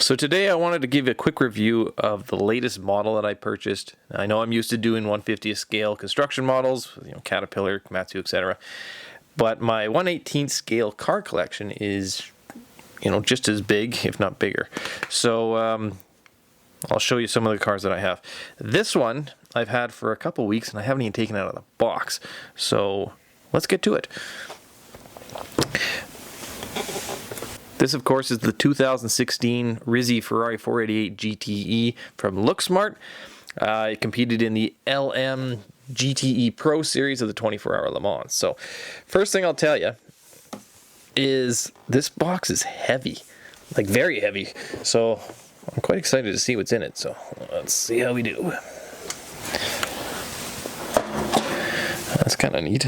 So today I wanted to give a quick review of the latest model that I purchased. I know I'm used to doing 1/50th scale construction models, Caterpillar, Komatsu, etc. But my 1/18th scale car collection is, just as big, if not bigger. So I'll show you some of the cars that I have. This one I've had for a couple weeks and I haven't even taken it out of the box. So let's get to it. This, of course, is the 2016 Rizzi Ferrari 488 GTE from Looksmart. It competed in the GTE Pro series of the 24-hour Le Mans. So, first thing I'll tell you is this box is heavy, like very heavy. So, I'm quite excited to see what's in it. So, let's see how we do. That's kind of neat.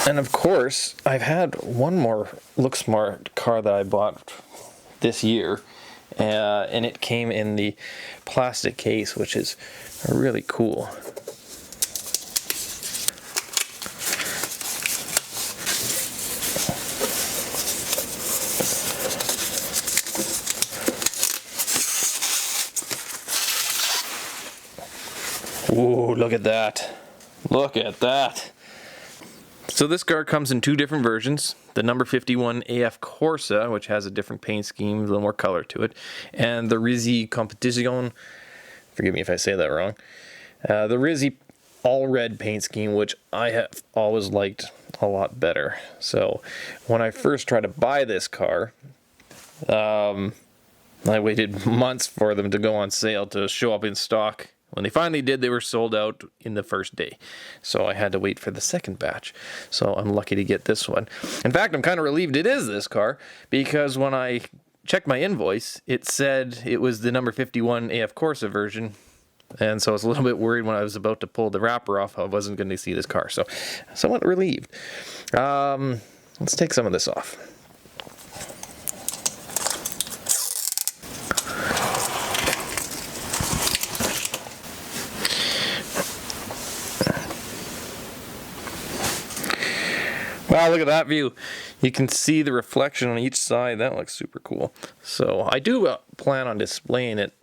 And of course, I've had one more Looksmart car that I bought this year, and it came in the plastic case, which is really cool. Ooh, look at that. Look at that. So this car comes in two different versions. The number 51 AF Corsa, which has a different paint scheme, a little more color to it, and the Rizzi Competizione, forgive me if I say that wrong, the Rizzi all red paint scheme, which I have always liked a lot better. So when I first tried to buy this car, I waited months for them to go on sale to show up in stock. When they finally did, they were sold out in the first day. So I had to wait for the second batch. So I'm lucky to get this one. In fact, I'm kind of relieved it is this car, because when I checked my invoice, it said it was the number 51 AF Corsa version. And so I was a little bit worried when I was about to pull the wrapper off, I wasn't going to see this car. So somewhat relieved. Let's take some of this off. Wow, look at that view. You can see the reflection on each side. That looks super cool. So I do plan on displaying it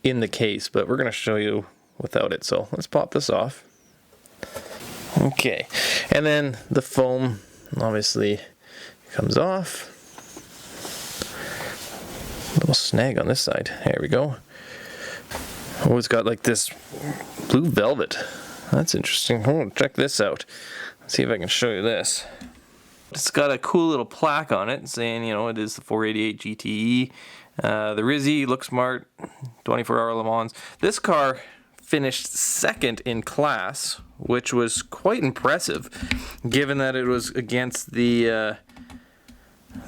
in the case, but we're going to show you without it. So let's pop this off. Okay, and then the foam obviously comes off. A little snag on this side. There we go. Oh, it's got like this blue velvet. That's interesting. Oh, check this out. See if I can show you this. It's got a cool little plaque on it saying, it is the 488 GTE. The Rizzi Looksmart 24-hour Le Mans. This car finished second in class, which was quite impressive, given that it was against the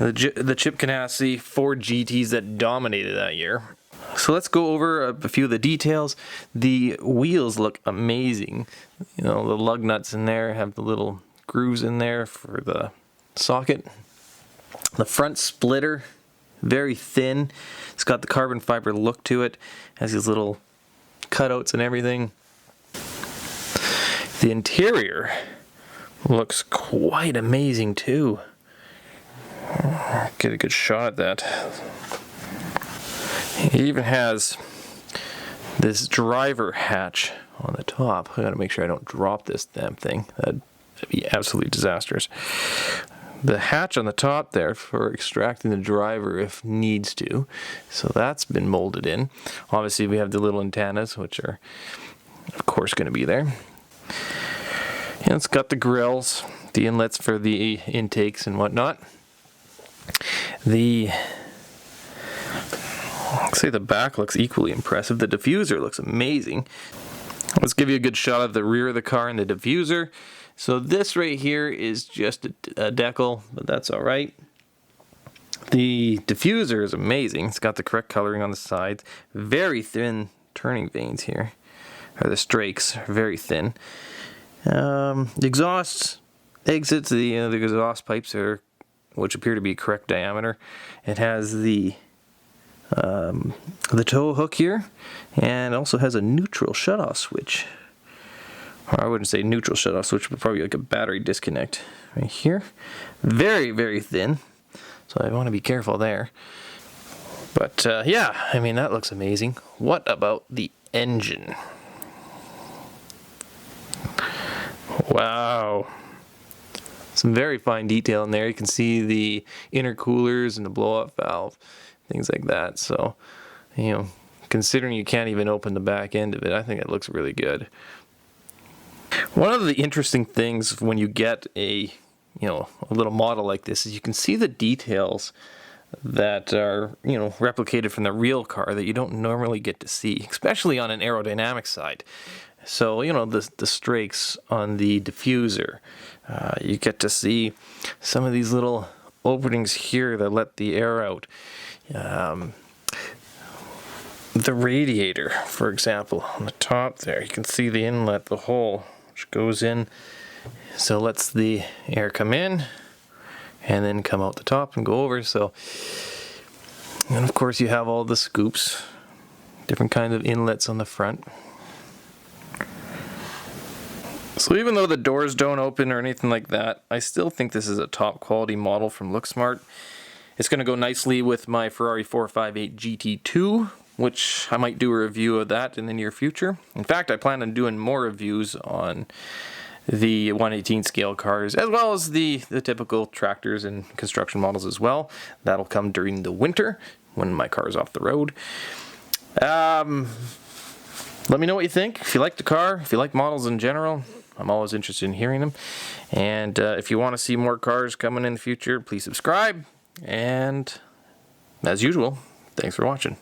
Chip Ganassi Ford GTs that dominated that year. So let's go over a few of the details. The wheels look amazing. The lug nuts in there have the little grooves in there for the socket. The front splitter, very thin. It's got the carbon fiber look to it. Has these little cutouts and everything. The interior looks quite amazing too. Get a good shot at that. It even has this driver hatch on the top. I gotta make sure I don't drop this damn thing. That'd be absolutely disastrous. The hatch on the top there for extracting the driver if needs to. So that's been molded in. Obviously we have the little antennas, which are of course going to be there. And it's got the grills, the inlets for the intakes and whatnot. I'd say the back looks equally impressive. The diffuser looks amazing. Let's give you a good shot of the rear of the car and the diffuser. So this right here is just a decal, but that's all right. The diffuser is amazing. It's got the correct coloring on the sides. Very thin turning vanes here. Or the strakes are very thin. The exhaust exits, the exhaust pipes are, which appear to be correct diameter. It has the tow hook here, and also has a neutral shutoff switch, or I wouldn't say neutral shutoff switch, but probably like a battery disconnect right here. Very, very thin, so I want to be careful there. But yeah, I mean, that looks amazing. What about the engine? Wow. Some very fine detail in there. You can see the intercoolers and the blow-up valve, things like that. So, you know, considering you can't even open the back end of it, I think it looks really good. One of the interesting things when you get a little model like this is you can see the details that are, replicated from the real car that you don't normally get to see, especially on an aerodynamic side. So, the strakes on the diffuser, you get to see some of these little openings here that let the air out. The radiator, for example, on the top there, you can see the inlet, the hole, which goes in, so it lets the air come in and then come out the top and go over. So, and of course you have all the scoops, different kinds of inlets on the front. So even though the doors don't open or anything like that, I still think this is a top quality model from Looksmart. It's going to go nicely with my Ferrari 458 GT2, which I might do a review of that in the near future. In fact, I plan on doing more reviews on the 1/18 scale cars, as well as the typical tractors and construction models as well. That'll come during the winter when my car is off the road. Let me know what you think. If you like the car, if you like models in general, I'm always interested in hearing them. And if you want to see more cars coming in the future, please subscribe. And as usual, thanks for watching.